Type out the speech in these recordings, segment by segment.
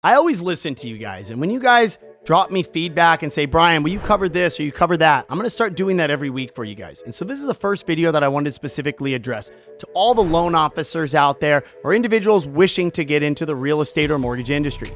I always listen to you guys, and when you guys drop me feedback and say, Brian, will you cover this or you cover that? I'm going to start doing that every week for you guys. And so this is the first video that I wanted to specifically address to all the loan officers out there or individuals wishing to get into the real estate or mortgage industry.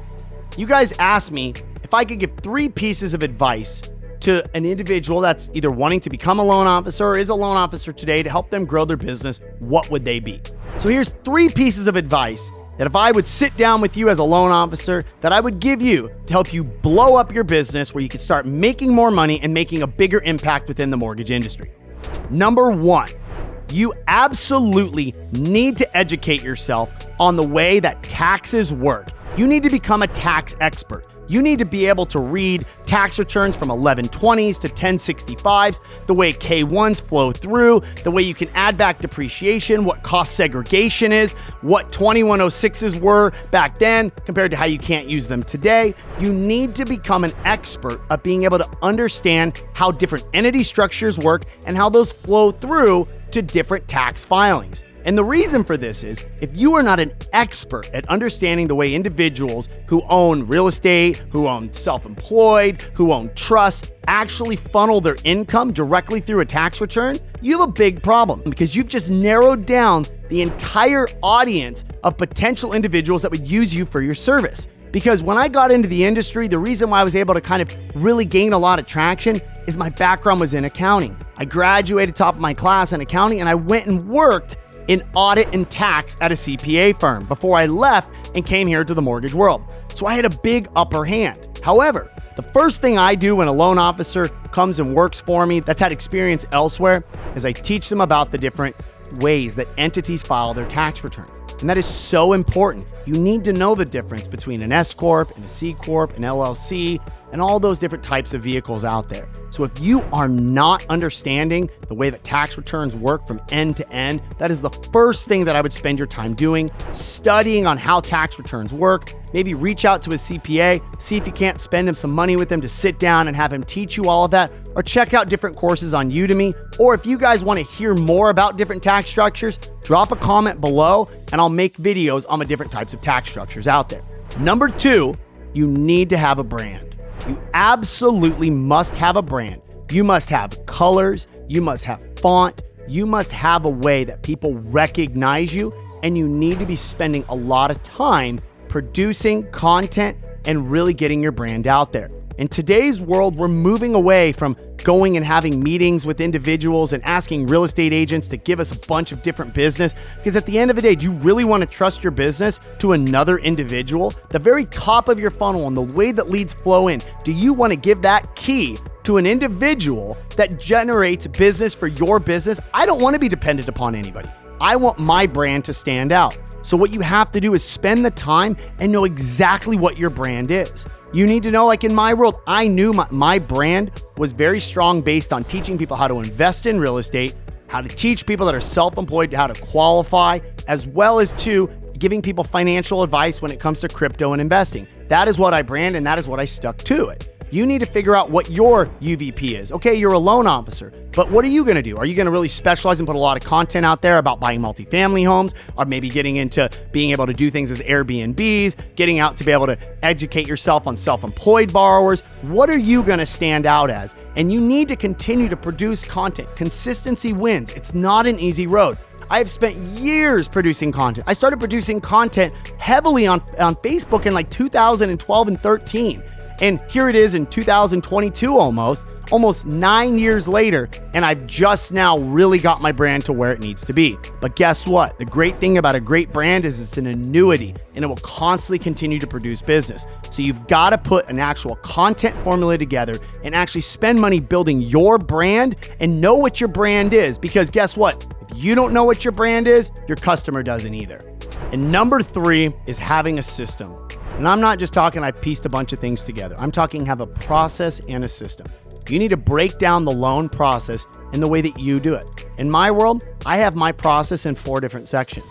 You guys asked me if I could give 3 pieces of advice to an individual that's either wanting to become a loan officer or is a loan officer today to help them grow their business. What would they be? So here's 3 pieces of advice that if I would sit down with you as a loan officer, that I would give you to help you blow up your business where you could start making more money and making a bigger impact within the mortgage industry. Number 1, you absolutely need to educate yourself on the way that taxes work. You need to become a tax expert. You need to be able to read tax returns from 1120s to 1065s, the way K1s flow through, the way you can add back depreciation, what cost segregation is, what 2106s were back then compared to how you can't use them today. You need to become an expert at being able to understand how different entity structures work and how those flow through to different tax filings. And the reason for this is if you are not an expert at understanding the way individuals who own real estate, who own self-employed, who own trusts, actually funnel their income directly through a tax return, you have a big problem because you've just narrowed down the entire audience of potential individuals that would use you for your service. Because when I got into the industry, the reason why I was able to kind of really gain a lot of traction is my background was in accounting. I graduated top of my class in accounting and I went and worked in audit and tax at a CPA firm before I left and came here to the mortgage world. So I had a big upper hand. However, the first thing I do when a loan officer comes and works for me that's had experience elsewhere is I teach them about the different ways that entities file their tax returns. And that is so important. You need to know the difference between an S Corp and a C Corp, an LLC, and all those different types of vehicles out there. So if you are not understanding the way that tax returns work from end to end, that is the first thing that I would spend your time doing, studying on how tax returns work. Maybe reach out to a CPA, see if you can't spend him some money with him to sit down and have him teach you all of that, or check out different courses on Udemy. Or if you guys want to hear more about different tax structures, drop a comment below and I'll make videos on the different types of tax structures out there. Number 2, you need to have a brand. You absolutely must have a brand. You must have colors, you must have font, you must have a way that people recognize you, and you need to be spending a lot of time producing content and really getting your brand out there. In today's world, we're moving away from going and having meetings with individuals and asking real estate agents to give us a bunch of different business. Because at the end of the day, do you really want to trust your business to another individual? The very top of your funnel and the way that leads flow in, do you want to give that key to an individual that generates business for your business? I don't want to be dependent upon anybody. I want my brand to stand out. So what you have to do is spend the time and know exactly what your brand is. You need to know, like in my world, I knew my brand was very strong based on teaching people how to invest in real estate, how to teach people that are self-employed how to qualify, as well as to giving people financial advice when it comes to crypto and investing. That is what I brand and that is what I stuck to it. You need to figure out what your UVP is. Okay, you're a loan officer, but what are you gonna do? Are you gonna really specialize and put a lot of content out there about buying multifamily homes, or maybe getting into being able to do things as Airbnbs, getting out to be able to educate yourself on self-employed borrowers? What are you gonna stand out as? And you need to continue to produce content. Consistency wins. It's not an easy road. I have spent years producing content. I started producing content heavily on Facebook in like 2012 and 13. And here it is in 2022 almost 9 years later, and I've just now really got my brand to where it needs to be. But guess what? The great thing about a great brand is it's an annuity and it will constantly continue to produce business. So you've got to put an actual content formula together and actually spend money building your brand and know what your brand is, because guess what? If you don't know what your brand is, your customer doesn't either. And number 3 is having a system. And I'm not just talking I pieced a bunch of things together. I'm talking have a process and a system. You need to break down the loan process in the way that you do it. In my world, I have my process in 4 different sections.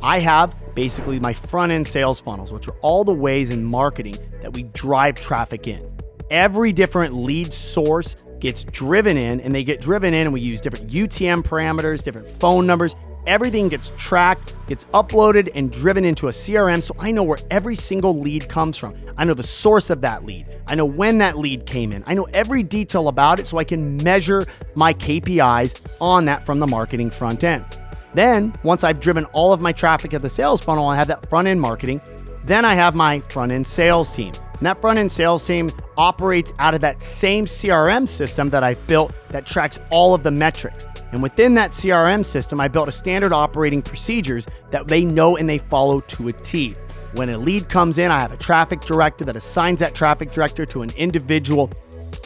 I have basically my front end sales funnels, which are all the ways in marketing that we drive traffic in. Every different lead source gets driven in, and they get driven in and we use different UTM parameters, different phone numbers. everything gets tracked, gets uploaded and driven into a CRM, so I know where every single lead comes from. I know the source of that lead. I know when that lead came in. I know every detail about it so I can measure my KPIs on that from the marketing front end. Then, once I've driven all of my traffic at the sales funnel, I have that front end marketing. Then I have my front end sales team. And that front end sales team operates out of that same CRM system that I've built that tracks all of the metrics. And within that CRM system, I built a standard operating procedures that they know and they follow to a T. When a lead comes in, I have a traffic director that assigns that traffic director to an individual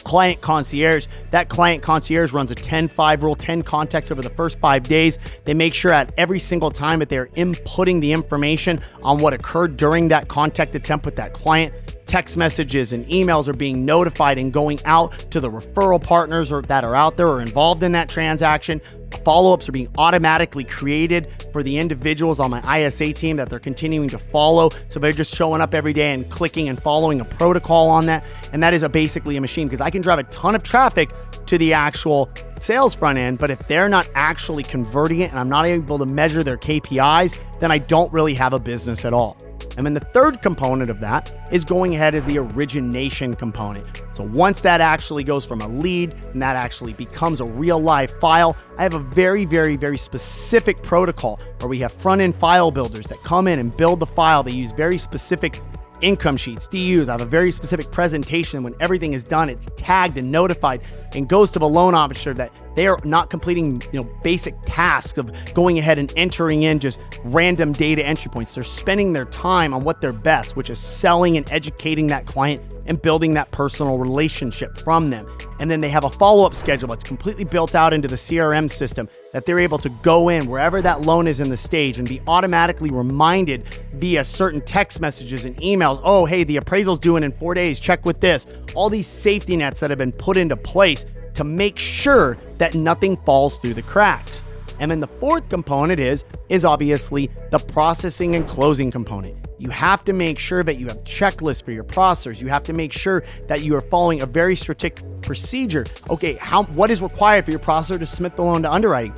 client concierge. That client concierge runs a 10-5 rule, 10 contacts over the first 5 days. They make sure at every single time that they're inputting the information on what occurred during that contact attempt with that client. Text messages and emails are being notified and going out to the referral partners that are out there or involved in that transaction. Follow-ups are being automatically created for the individuals on my ISA team that they're continuing to follow. So they're just showing up every day and clicking and following a protocol on that. And that is basically a machine, because I can drive a ton of traffic to the actual sales front end, but if they're not actually converting it and I'm not able to measure their KPIs, then I don't really have a business at all. And then the third component of that is going ahead as the origination component. So once that actually goes from a lead and that actually becomes a real live file, I have a very, very, very specific protocol where we have front end file builders that come in and build the file. They use very specific income sheets, DUs. I have a very specific presentation. When everything is done, it's tagged and notified and goes to the loan officer that they are not completing, basic tasks of going ahead and entering in just random data entry points. They're spending their time on what they're best, which is selling and educating that client and building that personal relationship from them. And then they have a follow-up schedule that's completely built out into the CRM system that they're able to go in wherever that loan is in the stage and be automatically reminded via certain text messages and emails. Oh, hey, the appraisal's due in 4 days. Check with this. All these safety nets that have been put into place to make sure that nothing falls through the cracks. And then the fourth component is obviously the processing and closing component. You have to make sure that you have checklists for your processors. You have to make sure that you are following a very strict procedure. Okay, what is required for your processor to submit the loan to underwriting?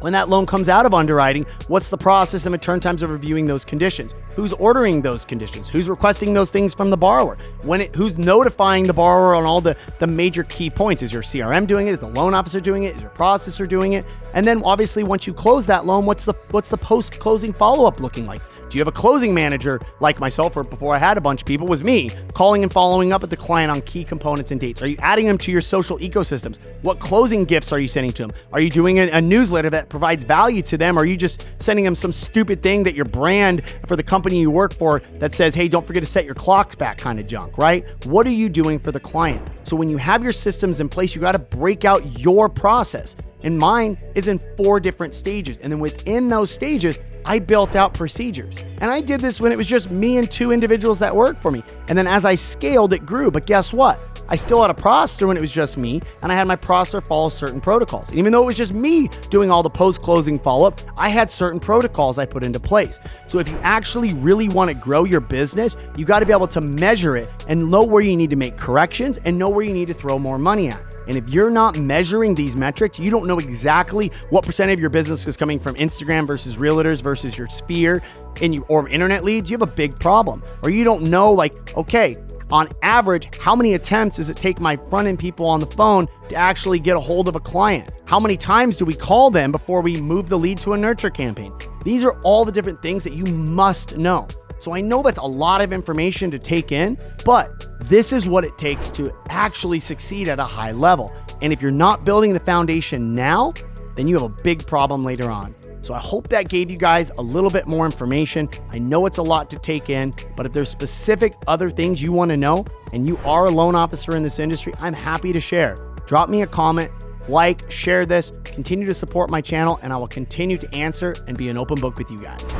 When that loan comes out of underwriting, what's the process and return times of reviewing those conditions? Who's ordering those conditions? Who's requesting those things from the borrower? Who's notifying the borrower on all the major key points? Is your CRM doing it? Is the loan officer doing it? Is your processor doing it? And then obviously once you close that loan, what's the post-closing follow-up looking like? Do you have a closing manager like myself, or before I had a bunch of people, was me calling and following up with the client on key components and dates? Are you adding them to your social ecosystems? What closing gifts are you sending to them? Are you doing a newsletter that provides value to them? Or are you just sending them some stupid thing that your brand for the company you work for that says, hey, don't forget to set your clocks back kind of junk, right? What are you doing for the client? So when you have your systems in place, you got to break out your process. And mine is in 4 different stages. And then within those stages, I built out procedures. And I did this when it was just me and 2 individuals that worked for me. And then as I scaled, it grew. But guess what? I still had a processor when it was just me, and I had my processor follow certain protocols. And even though it was just me doing all the post-closing follow-up, I had certain protocols I put into place. So if you actually really want to grow your business, you got to be able to measure it and know where you need to make corrections and know where you need to throw more money at. And if you're not measuring these metrics, you don't know exactly what percent of your business is coming from Instagram versus realtors versus your sphere or internet leads, you have a big problem. Or you don't know, okay, on average, how many attempts does it take my front end people on the phone to actually get a hold of a client? How many times do we call them before we move the lead to a nurture campaign? These are all the different things that you must know. So I know that's a lot of information to take in, but this is what it takes to actually succeed at a high level. And if you're not building the foundation now, then you have a big problem later on. So I hope that gave you guys a little bit more information. I know it's a lot to take in, but if there's specific other things you want to know and you are a loan officer in this industry, I'm happy to share. Drop me a comment, share this, continue to support my channel, and I will continue to answer and be an open book with you guys.